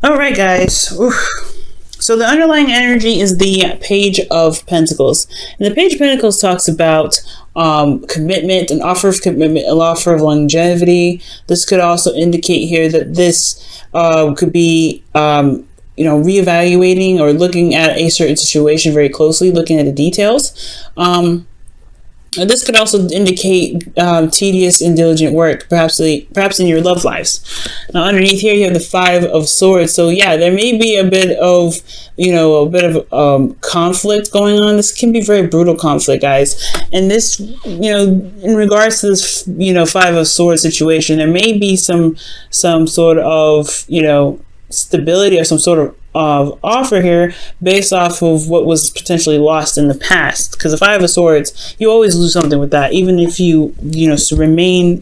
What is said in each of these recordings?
All right, guys. Oof. So the underlying energy is the Page of Pentacles. And the Page of Pentacles talks about commitment, an offer of commitment, an offer of longevity. This could also indicate here that this could be, reevaluating or looking at a certain situation very closely, looking at the details. This could also indicate tedious and diligent work, perhaps in your love lives. Now, underneath here, you have the Five of Swords. So, yeah, there may be a bit of, conflict going on. This can be very brutal conflict, guys. And this, in regards to this, Five of Swords situation, there may be some sort of, stability or some sort of offer here based off of what was potentially lost in the past, because the Five of Swords, you always lose something with that, even if you remain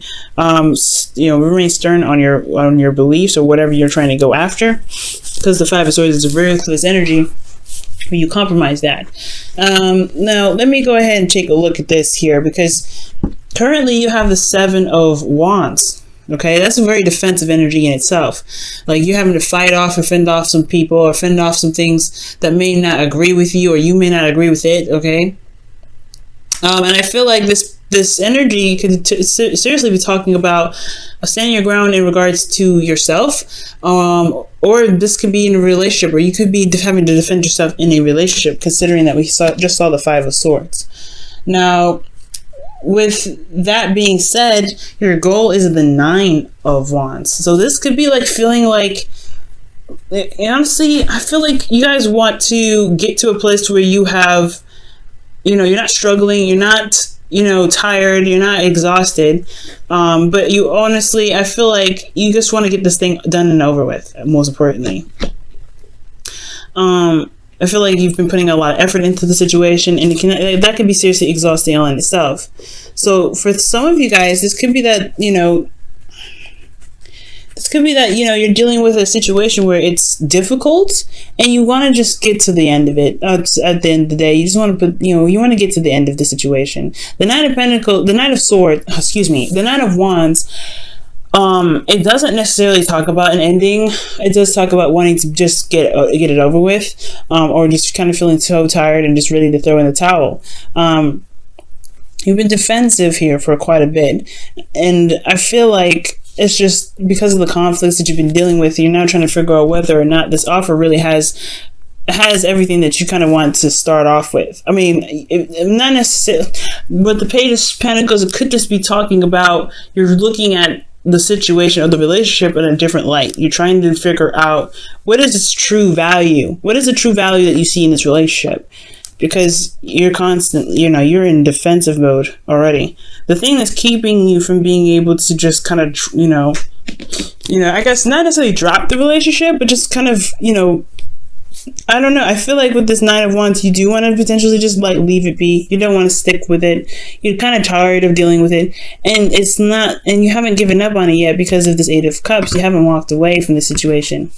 stern on your beliefs or whatever you're trying to go after, because the Five of Swords is a very close energy when you compromise that. Now let me go ahead and take a look at this here, because currently you have the Seven of Wands. Okay, that's a very defensive energy in itself. Like, you're having to fight off or fend off some people or fend off some things that may not agree with you, or you may not agree with it. Okay, and I feel like this energy could seriously be talking about standing your ground in regards to yourself, or this could be in a relationship, or you could be having to defend yourself in a relationship, considering that we just saw the Five of Swords. Now, with that being said, your goal is the Nine of Wands. So this could be like feeling like, honestly, I feel like you guys want to get to a place where you have, you're not struggling, you're not, tired, you're not exhausted. But you honestly, I feel like you just want to get this thing done and over with, most importantly. I feel like you've been putting a lot of effort into the situation, and that can be seriously exhausting all in itself. So for some of you guys, this could be that, you're dealing with a situation where it's difficult and you want to just get to the end of it. At the end of the day, you just want to you want to get to the end of the situation. The Nine of Wands, it doesn't necessarily talk about an ending. It does talk about wanting to just get it over with, or just kind of feeling so tired and just ready to throw in the towel. You've been defensive here for quite a bit, and I feel like it's just because of the conflicts that you've been dealing with. You're now trying to figure out whether or not this offer really has everything that you kind of want to start off with. I mean, not necessarily, but the Page of Pentacles, it could just be talking about you're looking at the situation or the relationship in a different light. You're trying to figure out, what is its true value? What is the true value that you see in this relationship? Because you're constantly, you're in defensive mode already. The thing that's keeping you from being able to just kind of, I guess not necessarily drop the relationship, but just kind of, I don't know. I feel like with this Nine of Wands, you do want to potentially just like leave it be. You don't want to stick with it. You're kind of tired of dealing with it, and you haven't given up on it yet because of this Eight of Cups. You haven't walked away from the situation.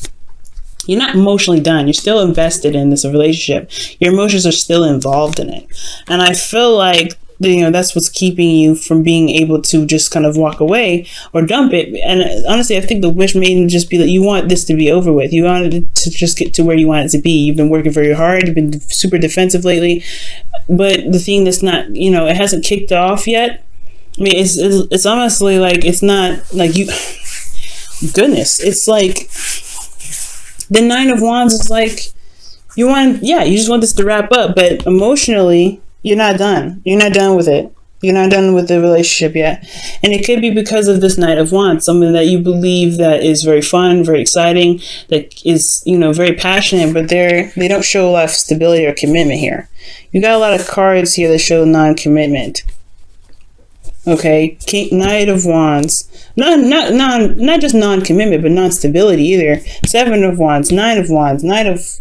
You're not emotionally done. You're still invested in this relationship. Your emotions are still involved in it, and I feel like that's what's keeping you from being able to just kind of walk away or dump it. And honestly, I think the wish may just be that you want this to be over with. You want it to just get to where you want it to be. You've been working very hard. You've been super defensive lately. But the thing that's not, it hasn't kicked off yet. I mean, it's honestly like, it's not like you, goodness, it's like the Nine of Wands is like, you just want this to wrap up, but emotionally, you're not done. You're not done with it. You're not done with the relationship yet. And it could be because of this Knight of Wands, something that you believe that is very fun, very exciting, that is, very passionate, but they don't show a lot of stability or commitment here. You got a lot of cards here that show non-commitment. Okay, Knight of Wands. Not just non-commitment, but non-stability either. Seven of Wands, Nine of Wands, Knight of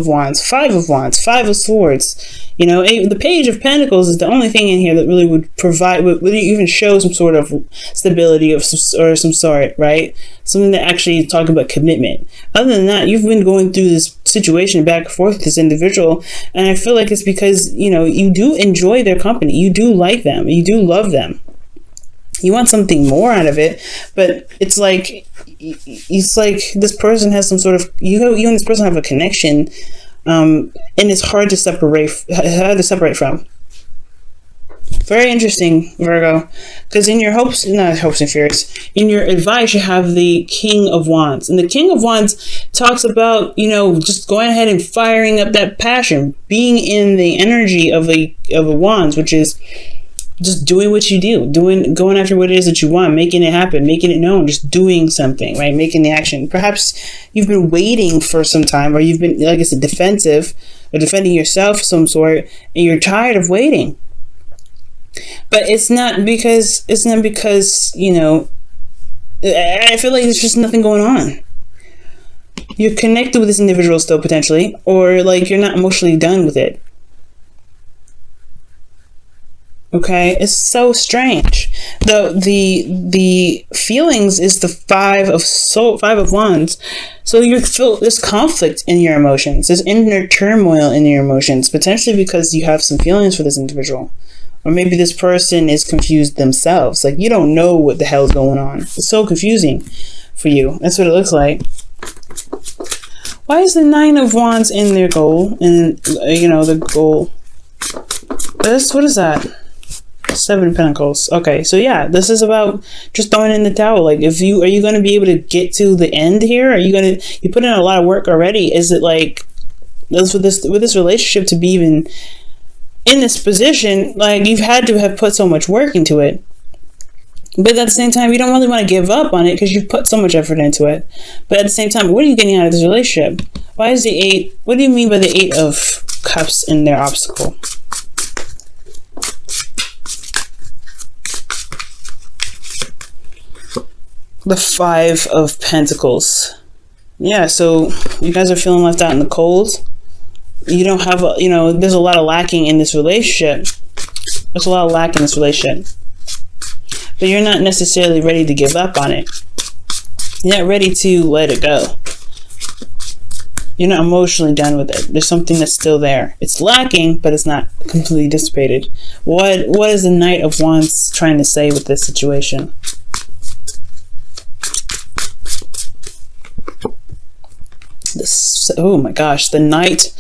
Wands, Five of Wands, Five of Swords. The Page of Pentacles is the only thing in here that really would even show some sort of stability or some sort, right? Something that actually talk about commitment. Other than that, you've been going through this situation back and forth with this individual, and I feel like it's because, you do enjoy their company. You do like them. You do love them. You want something more out of it, but it's like it's like this person has some sort of, you and this person have a connection, and it's hard to separate from. Very interesting, Virgo, because in your not hopes and fears, in your advice, you have the King of Wands, and the King of Wands talks about, just going ahead and firing up that passion, being in the energy of a Wands, which is just doing what you do, going after what it is that you want, making it happen, making it known, just doing something, right? Making the action. Perhaps you've been waiting for some time, or you've been, like I said, defensive, or defending yourself of some sort, and you're tired of waiting. But it's not because, I feel like there's just nothing going on. You're connected with this individual still, potentially, or like you're not emotionally done with it. Okay, it's so strange. The feelings is the Five of Wands. So there's conflict in your emotions. There's inner turmoil in your emotions, potentially because you have some feelings for this individual. Or maybe this person is confused themselves. Like, you don't know what the hell is going on. It's so confusing for you. That's what it looks like. Why is the Nine of Wands in their goal? And, the goal. What is that? Seven of Pentacles. Okay, so yeah, this is about just throwing in the towel. Like, are you going to be able to get to the end here? You put in a lot of work already? Is it like, with this relationship to be even in this position, like, you've had to have put so much work into it, but at the same time, you don't really want to give up on it because you've put so much effort into it. But at the same time, what are you getting out of this relationship? Why is the Eight? What do you mean by the Eight of Cups in their obstacle? The Five of Pentacles. Yeah, so you guys are feeling left out in the cold. You don't have, there's a lot of lacking in this relationship. There's a lot of lack in this relationship. But you're not necessarily ready to give up on it. You're not ready to let it go. You're not emotionally done with it. There's something that's still there. It's lacking, but it's not completely dissipated. What is the Knight of Wands trying to say with this situation? Oh my gosh, the Knight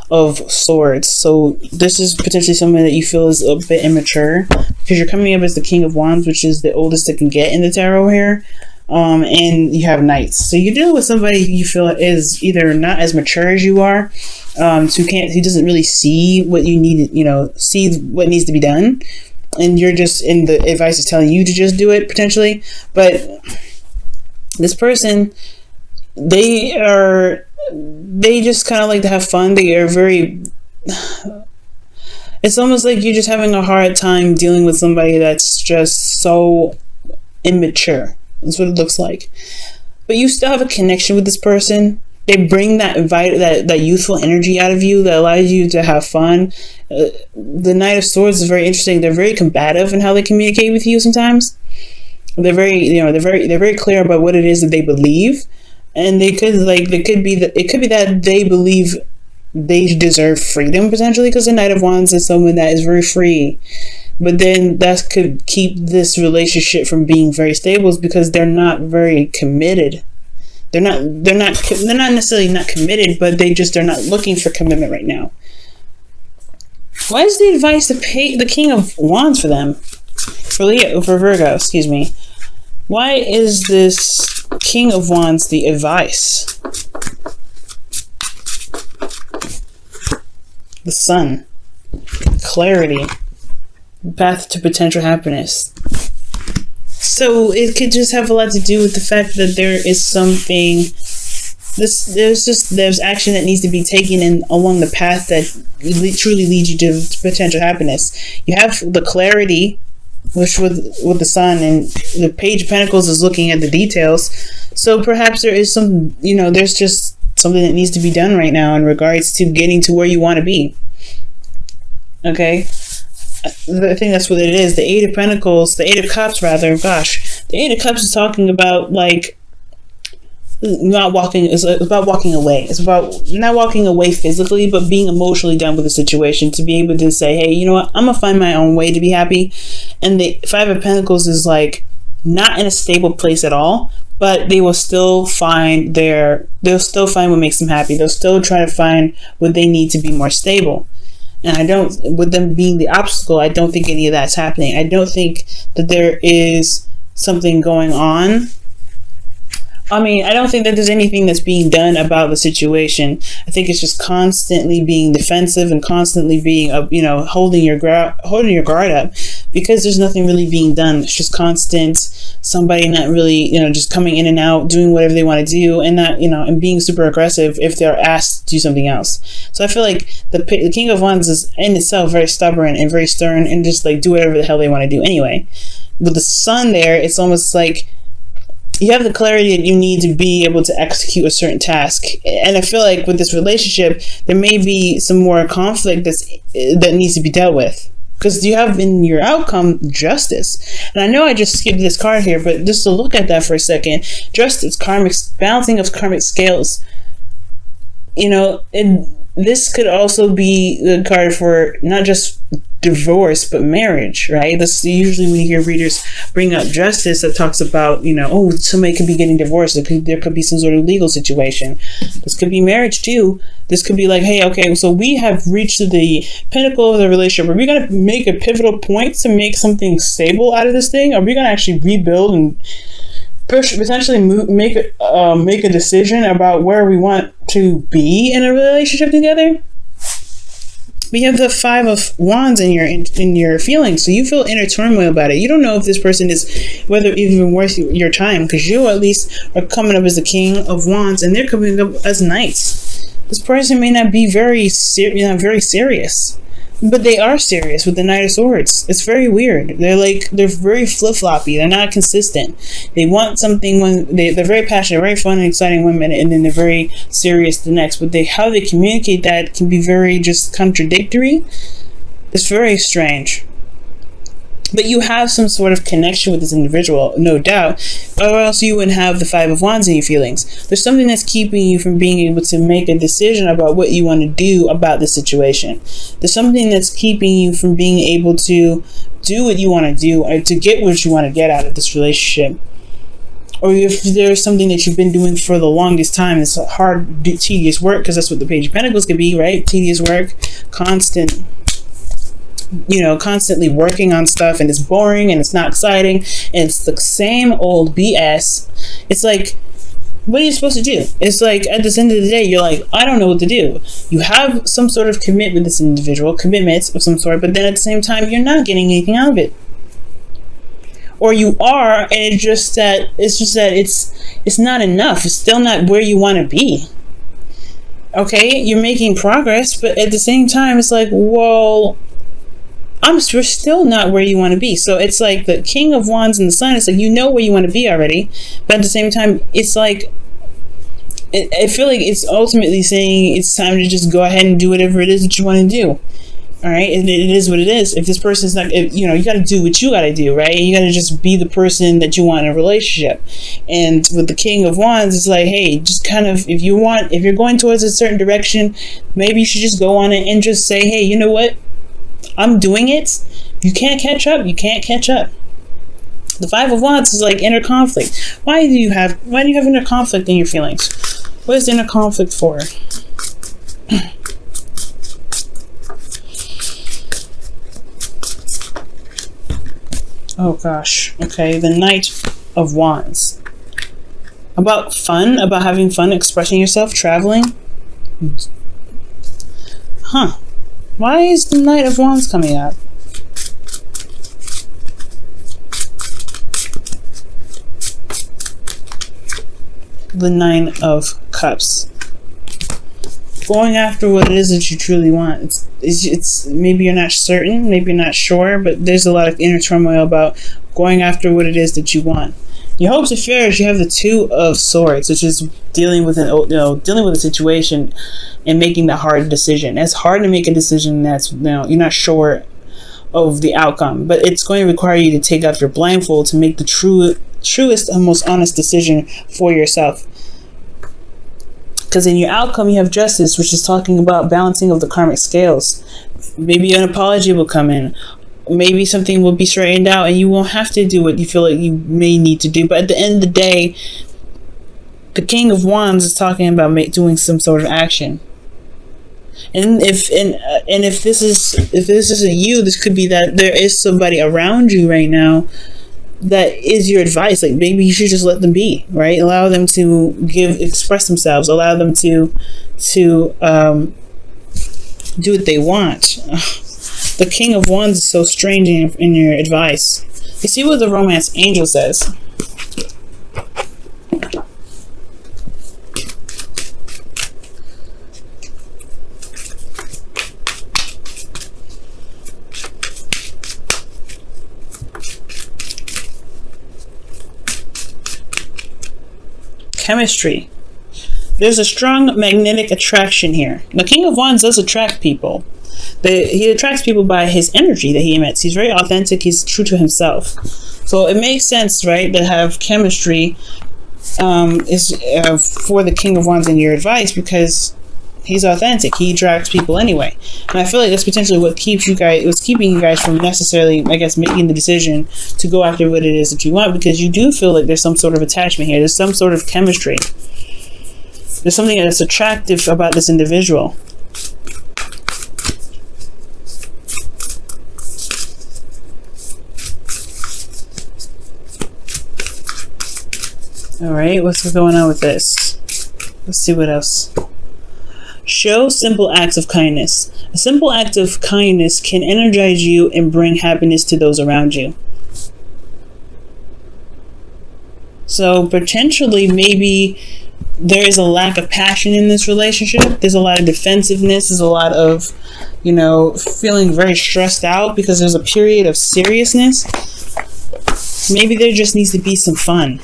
of Swords. So this is potentially something that you feel is a bit immature, because you're coming up as the King of Wands, which is the oldest it can get in the tarot here. And you have Knights. So you're dealing with somebody you feel is either not as mature as you are, who doesn't really see what you need, see what needs to be done. And you're just, in the advice is telling you to just do it, potentially. But this person, they just kind of like to have fun. They are very, it's almost like you're just having a hard time dealing with somebody that's just so immature. That's what it looks like. But you still have a connection with this person. They bring that youthful energy out of you that allows you to have fun. The Knight of Swords is very interesting. They're very combative in how they communicate with you sometimes. They're very clear about what it is that they believe. And it could be that they believe they deserve freedom, potentially, because the Knight of Wands is someone that is very free. But then that could keep this relationship from being very stable, because they're not very committed. They're not necessarily not committed, but they're not looking for commitment right now. Why is the advice to pay the King of Wands for them? For Virgo, excuse me. Why is this King of Wands the advice? The Sun. Clarity. Path to potential happiness. So it could just have a lot to do with the fact that there is something, there's action that needs to be taken along the path that truly leads you to potential happiness. You have the clarity, which with the Sun, and the Page of Pentacles is looking at the details. So perhaps there is there's just something that needs to be done right now in regards to getting to where you want to be. Okay. I think that's what it is. The Eight of Pentacles, the Eight of Cups, rather. Gosh, the Eight of Cups is talking about not walking. It's about walking away. It's about not walking away physically, but being emotionally done with the situation, to be able to say, hey, you know what? I'm gonna find my own way to be happy. And the Five of Pentacles is like not in a stable place at all, but they will still find what makes them happy. They'll still try to find what they need to be more stable. And with them being the obstacle, I don't think any of that's happening. I don't think that there is something going on. I mean, I don't think that there's anything that's being done about the situation. I think it's just constantly being defensive and constantly being, holding your guard up, because there's nothing really being done. It's just constant somebody not really, just coming in and out, doing whatever they want to do, and not, and being super aggressive if they're asked to do something else. So I feel like the King of Wands is in itself very stubborn and very stern, and just like do whatever the hell they want to do anyway. With the Sun there, it's almost like you have the clarity that you need to be able to execute a certain task. And I feel like with this relationship, there may be some more conflict that needs to be dealt with. Because you have in your outcome justice. And I know I just skipped this card here, but just to look at that for a second, justice, balancing of karmic scales. This could also be the card for not just divorce but marriage, right? This usually when you hear readers bring up justice, that talks about somebody could be getting divorced. There could be some sort of legal situation. This could be marriage too. This could be like, hey, okay, so we have reached the pinnacle of the relationship. Are we going to make a pivotal point to make something stable out of this thing? Are we going to actually rebuild and potentially make a decision about where we want to be in a relationship together? We have the Five of Wands in your feelings, so you feel inner turmoil about it. You don't know if this person is whether even worth your time, because you at least are coming up as the King of Wands, and they're coming up as Knights. This person may not be very serious, but they are serious with the Knight of Swords. It's very weird. They're very flip-floppy. They're not consistent. They want something they're very passionate, very fun and exciting one minute, and then they're very serious the next. But how they communicate that can be very just contradictory. It's very strange. But you have some sort of connection with this individual, no doubt, or else you wouldn't have the Five of Wands in your feelings. There's something that's keeping you from being able to make a decision about what you want to do about the situation. There's something that's keeping you from being able to do what you want to do, or to get what you want to get out of this relationship. Or if there's something that you've been doing for the longest time, it's hard, tedious work, because that's what the Page of Pentacles could be, right? Tedious work, constantly working on stuff, and it's boring and it's not exciting and it's the same old BS. It's like, what are you supposed to do? It's like at the end of the day, you're like, I don't know what to do. You have some sort of commitment with this individual, commitments of some sort, but then at the same time, you're not getting anything out of it. Or you are, and it's just that it's not enough. It's still not where you want to be. Okay, you're making progress, but at the same time, it's like, well, we're still not where you want to be. So it's like the King of Wands and the Sun. It's like, you know where you want to be already, but at the same time, it's like, I feel like it's ultimately saying it's time to just go ahead and do whatever it is that you want to do. All right, and it is what it is. If this person's not, you got to do what you got to do, right? You got to just be the person that you want in a relationship. And with the King of Wands, it's like, hey, just kind of, if you're going towards a certain direction, maybe you should just go on it and just say, hey, you know what? I'm doing it. You can't catch up. You can't catch up. The Five of Wands is like inner conflict. Why do you have inner conflict in your feelings? What is inner conflict for? Oh gosh. Okay, the Knight of Wands. About fun, about having fun, expressing yourself, traveling. Huh. Why is the Knight of Wands coming up? The Nine of Cups. Going after what it is that you truly want. It's maybe you're not certain, maybe you're not sure, but there's a lot of inner turmoil about going after what it is that you want. Your hopes and fears, you have the Two of Swords, which is dealing with a situation and making the hard decision. It's hard to make a decision that's you're not sure of the outcome, but it's going to require you to take off your blindfold to make the truest and most honest decision for yourself. Because in your outcome, you have Justice, which is talking about balancing of the karmic scales. Maybe an apology will come in. maybe something will be straightened out and you won't have to do what you feel like you may need to do. But at the end of the day, the King of Wands is talking about doing some sort of action. And if this isn't you, this could be that there is somebody around you right now that is your advice. Like, maybe you should just let them be, right? Allow them to express themselves. Allow them to do what they want. The King of Wands is so strange in your advice. You see what the romance angel says. Chemistry. There's a strong magnetic attraction here. The King of Wands does attract people. He attracts people by his energy that he emits. He's very authentic. He's true to himself. So it makes sense, right, to have chemistry for the King of Wands in your advice, because he's authentic. He attracts people anyway. And I feel like that's potentially what's keeping you guys from necessarily, I guess, making the decision to go after what it is that you want, because you do feel like there's some sort of attachment here. There's some sort of chemistry. There's something that's attractive about this individual. Alright, what's going on with this? Let's see what else. Show simple acts of kindness. A simple act of kindness can energize you and bring happiness to those around you. So potentially, maybe there is a lack of passion in this relationship. There's a lot of defensiveness. There's a lot of, feeling very stressed out because there's a period of seriousness. Maybe there just needs to be some fun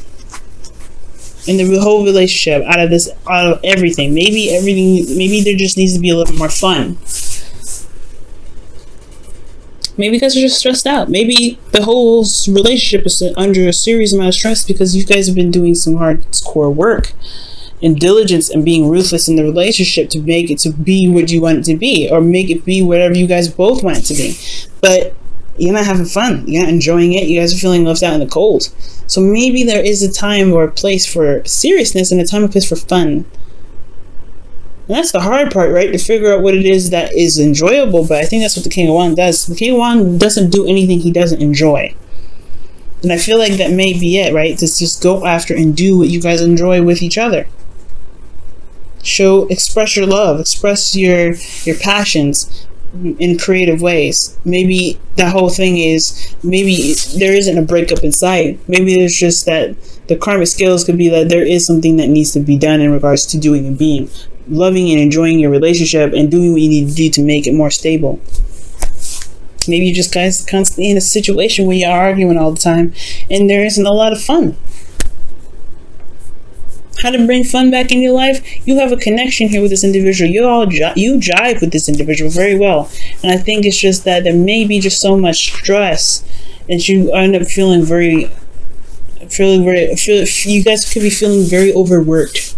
in the whole relationship, out of everything. Maybe there just needs to be a little bit more fun. Maybe because you're just stressed out. Maybe the whole relationship is under a serious amount of stress because you guys have been doing some hardcore work and diligence and being ruthless in the relationship to make it to be what you want it to be, or make it be whatever you guys both want it to be. But you're not having fun. You're not enjoying it. You guys are feeling left out in the cold. So maybe there is a time or a place for seriousness and a time and place for fun. And that's the hard part, right? To figure out what it is that is enjoyable. But I think that's what the King of Wands does. The King of Wands doesn't do anything he doesn't enjoy. And I feel like that may be it, right? To just go after and do what you guys enjoy with each other. Express your love. Express your passions in creative ways. Maybe that whole thing is, maybe there isn't a breakup in sight. Maybe there's just that the karmic scales could be that there is something that needs to be done in regards to doing and being, loving and enjoying your relationship and doing what you need to do to make it more stable. Maybe you just guys constantly in a situation where you're arguing all the time and there isn't a lot of fun. How to bring fun back in your life? You have a connection here with this individual. You jive with this individual very well. And I think it's just that there may be just so much stress that you end up feeling you guys could be feeling very overworked.